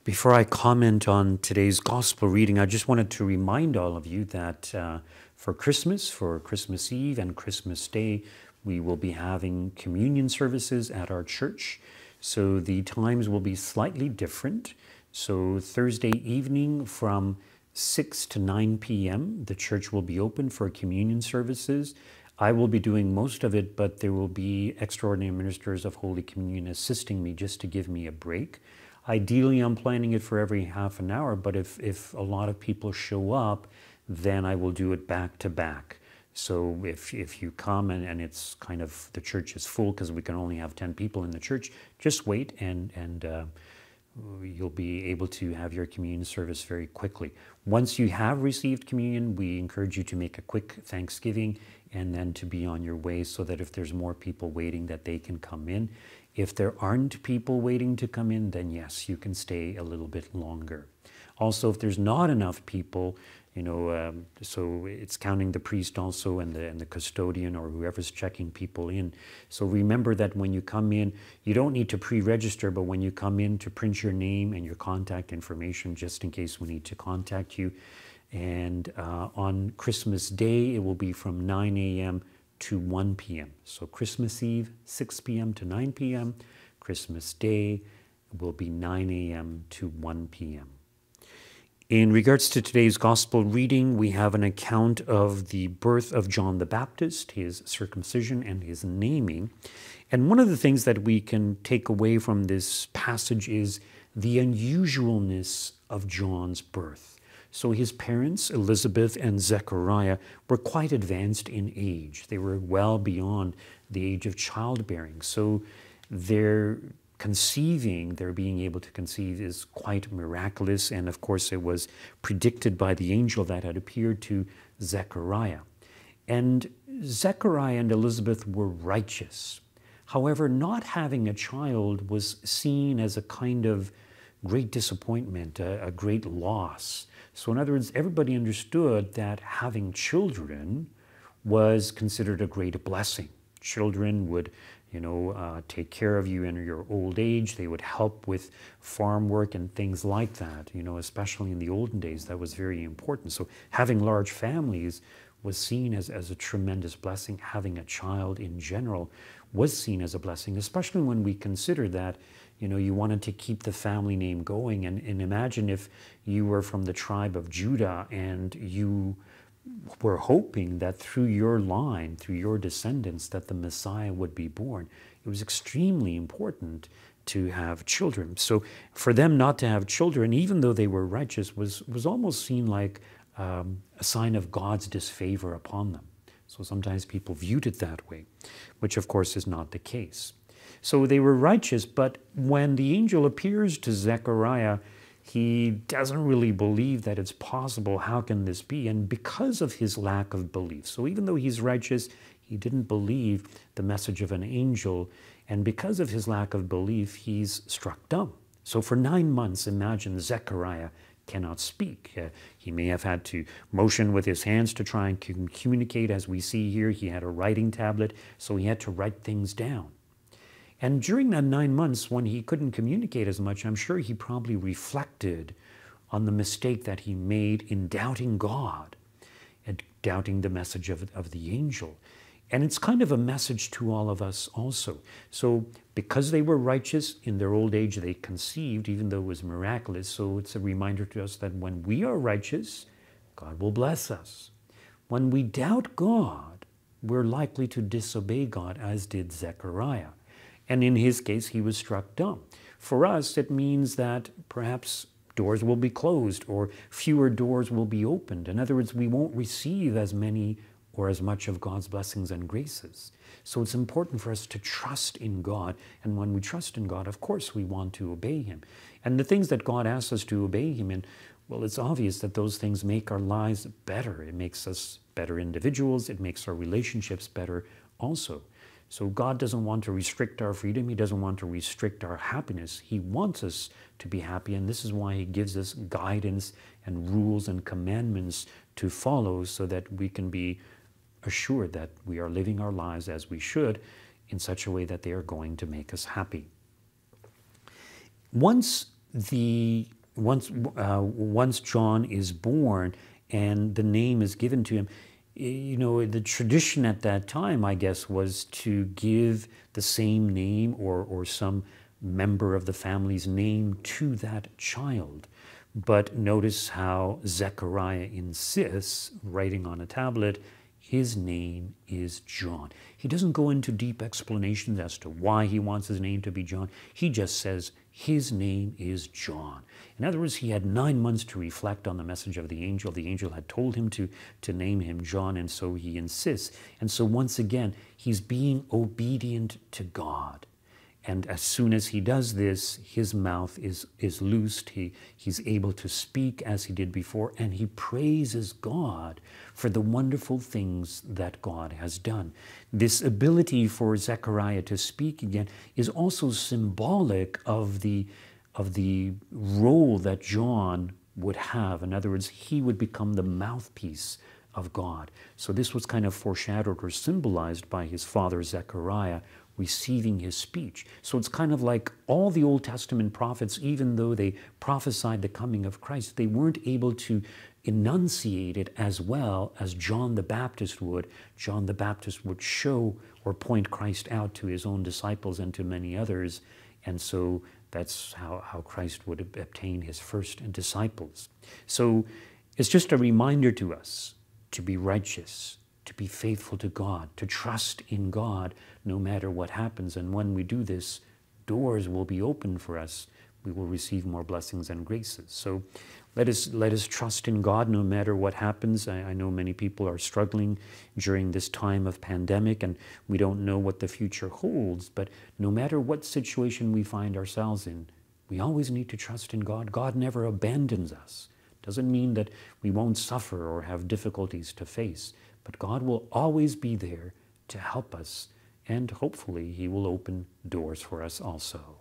Before I comment on today's gospel reading, I just wanted to remind all of you that for Christmas Eve and Christmas Day, we will be having communion services at our church. So the times will be slightly different. So Thursday evening from 6 to 9 p.m., the church will be open for communion services. I will be doing most of it, but there will be extraordinary ministers of Holy Communion assisting me just to give me a break. Ideally, I'm planning it for every half an hour, but if a lot of people show up, then I will do it back to back. So if you come and it's kind of, the church is full because we can only have 10 people in the church, just wait and you'll be able to have your communion service very quickly. Once you have received communion, we encourage you to make a quick thanksgiving and then to be on your way so that if there's more people waiting that they can come in. If there aren't people waiting to come in, then yes, you can stay a little bit longer. Also, if there's not enough people, so it's counting the priest also and the custodian or whoever's checking people in. So remember that when you come in, you don't need to pre-register, but when you come in, to print your name and your contact information just in case we need to contact you. And on Christmas Day, it will be from 9 a.m. to 1 p.m. So Christmas Eve, 6 p.m. to 9 p.m. Christmas Day will be 9 a.m. to 1 p.m. In regards to today's gospel reading, we have an account of the birth of John the Baptist, his circumcision and his naming. And one of the things that we can take away from this passage is the unusualness of John's birth. So his parents, Elizabeth and Zechariah, were quite advanced in age. They were well beyond the age of childbearing. So their being able to conceive is quite miraculous. And of course, it was predicted by the angel that had appeared to Zechariah. And Zechariah and Elizabeth were righteous. However, not having a child was seen as a kind of great disappointment, a great loss. So in other words, everybody understood that having children was considered a great blessing. Children would, take care of you in your old age. They would help with farm work and things like that, especially in the olden days, that was very important. So having large families was seen as a tremendous blessing. Having a child in general was seen as a blessing, especially when we consider that you wanted to keep the family name going. And imagine if you were from the tribe of Judah and you were hoping that through your line, through your descendants, that the Messiah would be born. It was extremely important to have children. So for them not to have children, even though they were righteous, was almost seen like a sign of God's disfavor upon them. So sometimes people viewed it that way, which of course is not the case. So they were righteous, but when the angel appears to Zechariah, he doesn't really believe that it's possible. How can this be? And because of his lack of belief. So even though he's righteous, he didn't believe the message of an angel. And because of his lack of belief, he's struck dumb. So for 9 months, imagine Zechariah cannot speak. He may have had to motion with his hands to try and communicate. As we see here, he had a writing tablet, so he had to write things down. And during that 9 months, when he couldn't communicate as much, I'm sure he probably reflected on the mistake that he made in doubting God and doubting the message of the angel. And it's kind of a message to all of us also. So because they were righteous, in their old age they conceived, even though it was miraculous. So it's a reminder to us that when we are righteous, God will bless us. When we doubt God, we're likely to disobey God, as did Zechariah. And in his case, he was struck dumb. For us, it means that perhaps doors will be closed or fewer doors will be opened. In other words, we won't receive as many or as much of God's blessings and graces. So it's important for us to trust in God. And when we trust in God, of course, we want to obey him. And the things that God asks us to obey him in, well, it's obvious that those things make our lives better. It makes us better individuals. It makes our relationships better also. So God doesn't want to restrict our freedom. He doesn't want to restrict our happiness. He wants us to be happy, and this is why he gives us guidance and rules and commandments to follow so that we can be assured that we are living our lives as we should in such a way that they are going to make us happy. Once the once John is born and the name is given to him, the tradition at that time, I guess, was to give the same name or some member of the family's name to that child. But notice how Zechariah insists, writing on a tablet, his name is John. He doesn't go into deep explanations as to why he wants his name to be John. He just says his name is John. In other words, he had 9 months to reflect on the message of the angel. The angel had told him to name him John, and so he insists. And so once again, he's being obedient to God. And as soon as he does this, his mouth is loosed. He's able to speak as he did before, and he praises God for the wonderful things that God has done. This ability for Zechariah to speak again is also symbolic of the role that John would have. In other words, he would become the mouthpiece of God. So this was kind of foreshadowed or symbolized by his father Zechariah receiving his speech. So it's kind of like all the Old Testament prophets, even though they prophesied the coming of Christ, they weren't able to enunciate it as well as John the Baptist would. John the Baptist would show or point Christ out to his own disciples and to many others. And so that's how Christ would obtain his first disciples. So it's just a reminder to us to be righteous, to be faithful to God, to trust in God no matter what happens. And when we do this, doors will be open for us. We will receive more blessings and graces. So let us trust in God no matter what happens. I know many people are struggling during this time of pandemic, and we don't know what the future holds. But no matter what situation we find ourselves in, we always need to trust in God. God never abandons us. Doesn't mean that we won't suffer or have difficulties to face, but God will always be there to help us, and hopefully He will open doors for us also.